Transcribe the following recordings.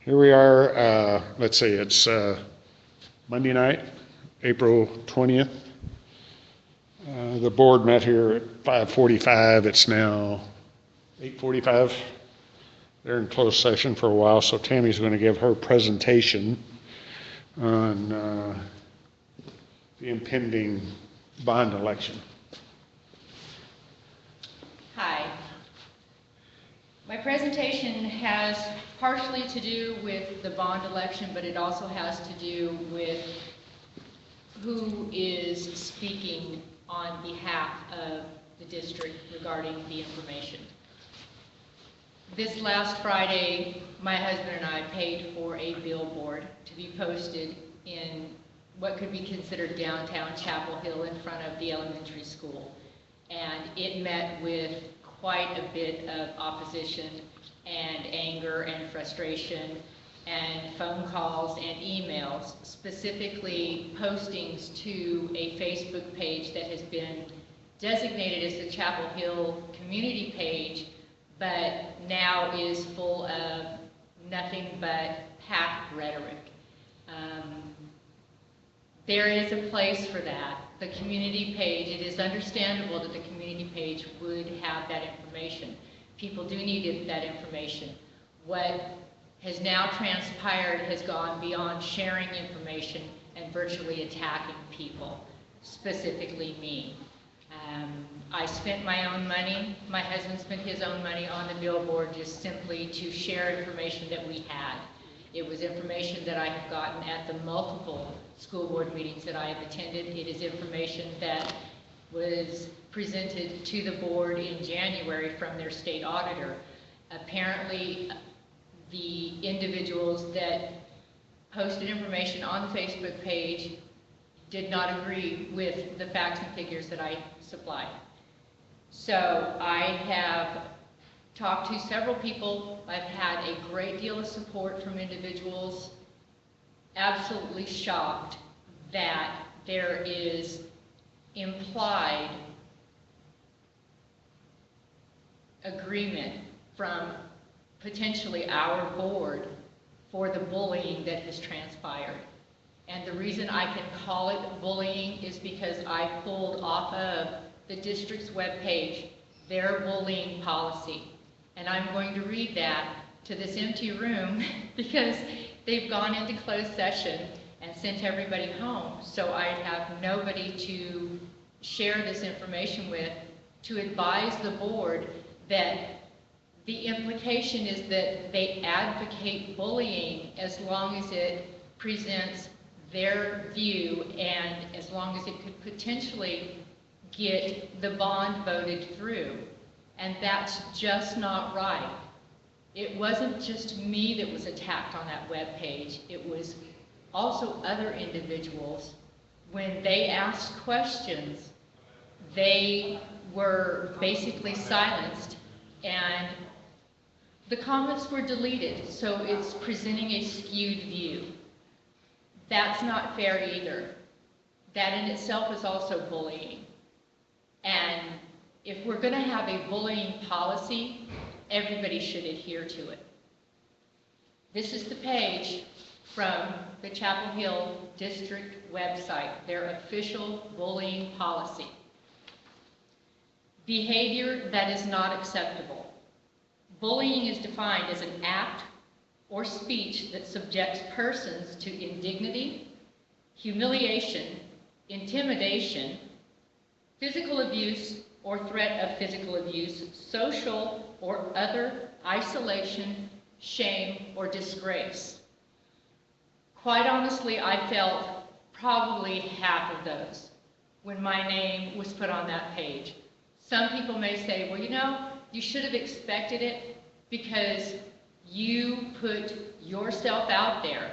Here we are, let's see, it's Monday night, April 20th. The board met here at 5:45. It's now 8:45. They're in closed session for a while, so Tammy's going to give her presentation on the impending bond election. Hi. My presentation has partially to do with the bond election, but it also has to do with who is speaking on behalf of the district regarding the information. This last Friday, my husband and I paid for a billboard to be posted in what could be considered downtown Chapel Hill in front of the elementary school. And it met with quite a bit of opposition and anger and frustration and phone calls and emails, specifically postings to a Facebook page that has been designated as the Chapel Hill community page, but now is full of nothing but packed rhetoric. There is a place for that. The community page, it is understandable that the community page would have that information. People do need that information. What has now transpired has gone beyond sharing information and virtually attacking people, specifically me. I spent my own money, my husband spent his own money on the billboard just simply to share information that we had. It was information that I have gotten at the multiple school board meetings that I have attended. It is information that was presented to the board in January from their state auditor. Apparently, the individuals that posted information on the Facebook page did not agree with the facts and figures that I supplied. So I have talked to several people. I've had a great deal of support from individuals. Absolutely shocked that there is implied agreement from potentially our board for the bullying that has transpired. And the reason I can call it bullying is because I pulled off of the district's webpage their bullying policy. And I'm going to read that to this empty room because they've gone into closed session and sent everybody home. So I have nobody to share this information with to advise the board that the implication is that they advocate bullying as long as it presents their view and as long as it could potentially get the bond voted through. And that's just not right. It wasn't just me that was attacked on that webpage. It was also other individuals. When they asked questions, they were basically silenced and the comments were deleted. So it's presenting a skewed view. That's not fair either. That in itself is also bullying. And if we're going to have a bullying policy, everybody should adhere to it. This is the page from the Chapel Hill District website, their official bullying policy. Behavior that is not acceptable. Bullying is defined as an act or speech that subjects persons to indignity, humiliation, intimidation, physical abuse or threat of physical abuse, social or other isolation, shame, or disgrace. Quite honestly, I felt probably half of those when my name was put on that page. Some people may say, well, you know, you should have expected it because you put yourself out there.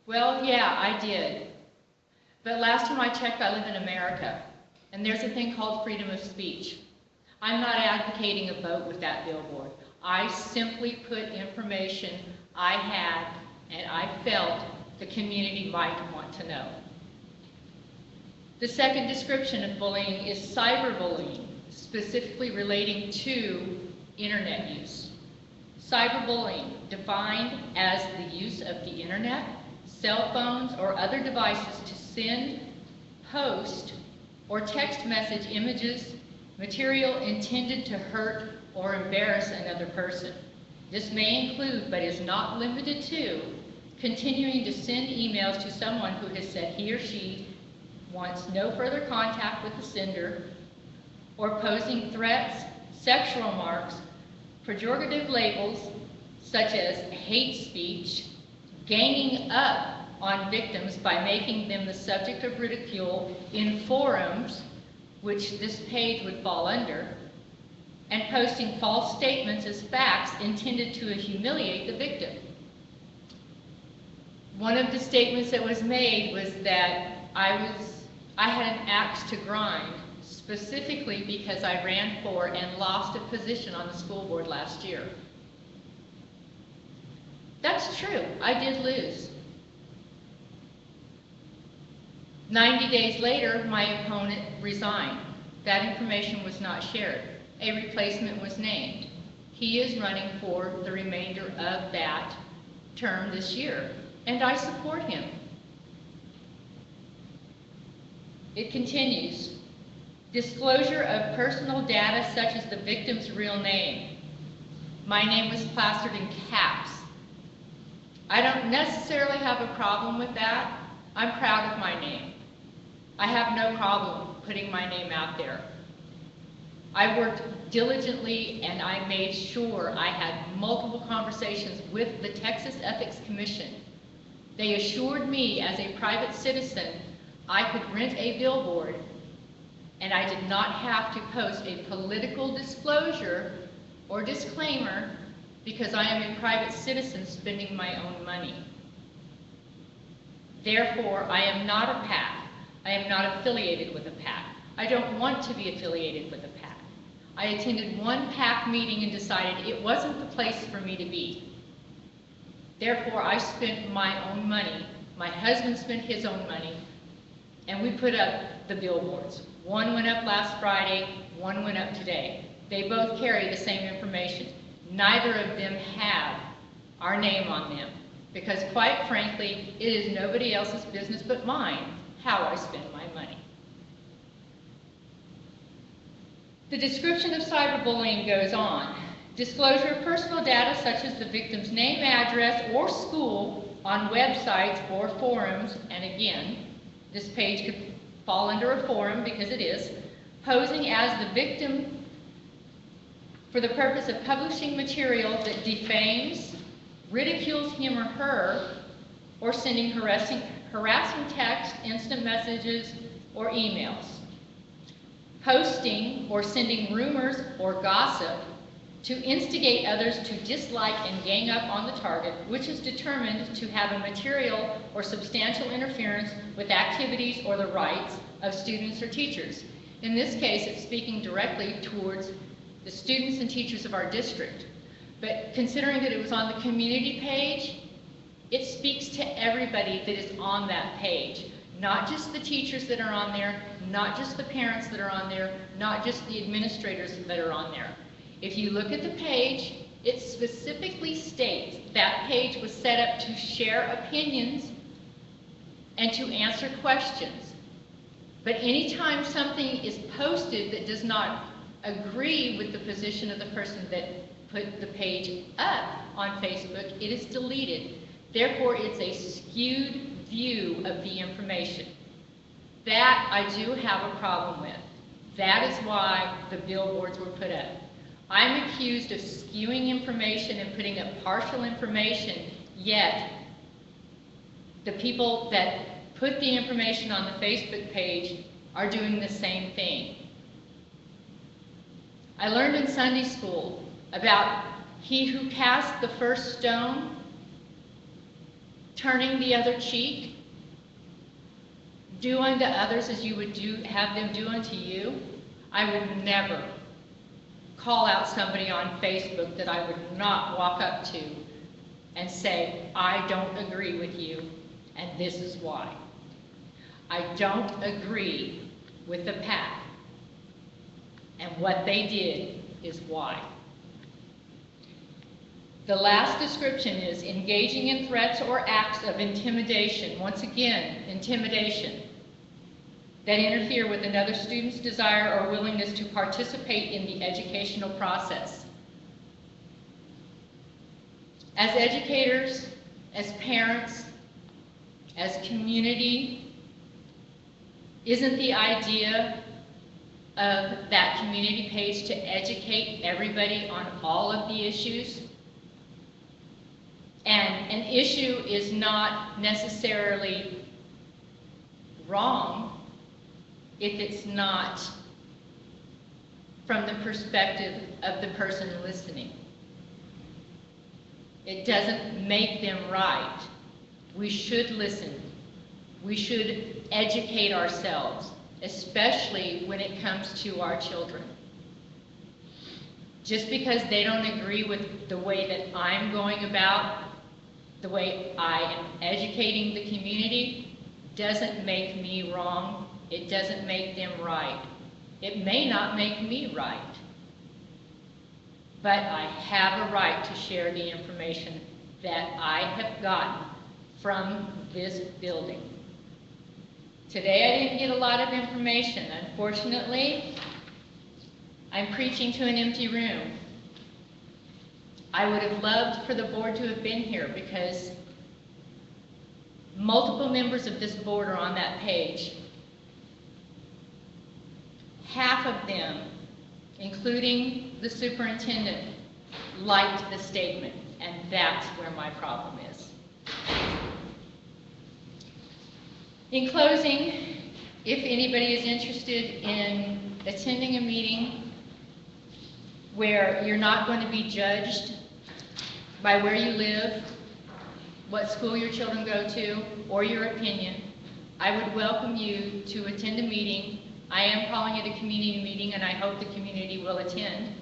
Well, yeah, I did. But last time I checked, I live in America, and there's a thing called freedom of speech. I'm not advocating a vote with that billboard. I simply put information I had and I felt the community might want to know. The second description of bullying is cyberbullying, specifically relating to internet use. Cyberbullying, defined as the use of the internet, cell phones, or other devices to send, post, or text message images, material intended to hurt or embarrass another person. This may include, but is not limited to, continuing to send emails to someone who has said he or she wants no further contact with the sender, or posing threats, sexual marks, pejorative labels such as hate speech, ganging up on victims by making them the subject of ridicule in forums, which this page would fall under, and posting false statements as facts intended to humiliate the victim. One of the statements that was made was that I had an axe to grind, specifically because I ran for and lost a position on the school board last year. That's true, I did lose. 90 days later, my opponent resigned. That information was not shared. A replacement was named. He is running for the remainder of that term this year, and I support him. It continues. Disclosure of personal data such as the victim's real name. My name was plastered in caps. I don't necessarily have a problem with that. I'm proud of my name. I have no problem putting my name out there. I worked diligently and I made sure I had multiple conversations with the Texas Ethics Commission. They assured me as a private citizen I could rent a billboard and I did not have to post a political disclosure or disclaimer because I am a private citizen spending my own money. Therefore, I am not a PAC. I am not affiliated with a PAC. I don't want to be affiliated with a PAC. I attended one PAC meeting and decided it wasn't the place for me to be. Therefore, I spent my own money. My husband spent his own money, and we put up the billboards. One went up last Friday, one went up today. They both carry the same information. Neither of them have our name on them, because quite frankly, it is nobody else's business but mine how I spend my money. The description of cyberbullying goes on. Disclosure of personal data such as the victim's name, address, or school on websites or forums, and again, this page could fall under a forum because it is, posing as the victim for the purpose of publishing material that defames, ridicules him or her, or sending harassing text, instant messages, or emails. Posting or sending rumors or gossip to instigate others to dislike and gang up on the target, which is determined to have a material or substantial interference with activities or the rights of students or teachers. In this case, it's speaking directly towards the students and teachers of our district. But considering that it was on the community page, it speaks to everybody that is on that page. Not just the teachers that are on there, not just the parents that are on there, not just the administrators that are on there. If you look at the page, it specifically states that page was set up to share opinions and to answer questions. But anytime something is posted that does not agree with the position of the person that put the page up on Facebook, it is deleted. Therefore, it's a skewed view of the information. That I do have a problem with. That is why the billboards were put up. I'm accused of skewing information and putting up partial information, yet the people that put the information on the Facebook page are doing the same thing. I learned in Sunday school about he who cast the first stone, turning the other cheek, do unto others as you would have them do unto you. I would never call out somebody on Facebook that I would not walk up to and say, I don't agree with you, and this is why. I don't agree with the PAC, and what they did is why. The last description is engaging in threats or acts of intimidation. Once again, intimidation that interfere with another student's desire or willingness to participate in the educational process. As educators, as parents, as community, isn't the idea of that community page to educate everybody on all of the issues? And an issue is not necessarily wrong if it's not from the perspective of the person listening. It doesn't make them right. We should listen. We should educate ourselves, especially when it comes to our children. Just because they don't agree with the way that I'm going about, the way I am educating the community, doesn't make me wrong. It doesn't make them right. It may not make me right. But I have a right to share the information that I have gotten from this building. Today I didn't get a lot of information. Unfortunately, I'm preaching to an empty room. I would have loved for the board to have been here because multiple members of this board are on that page. Half of them, including the superintendent, liked the statement, and that's where my problem is. In closing, if anybody is interested in attending a meeting where you're not going to be judged by where you live, what school your children go to, or your opinion, I would welcome you to attend a meeting. I am calling it a community meeting, and I hope the community will attend,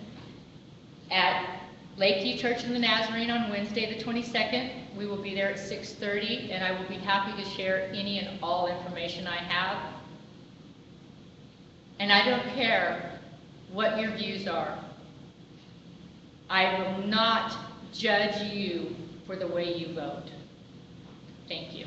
at Lakeview Church of the Nazarene on Wednesday the 22nd. We will be there at 6:30, and I will be happy to share any and all information I have. And I don't care what your views are. I will not judge you for the way you vote. Thank you.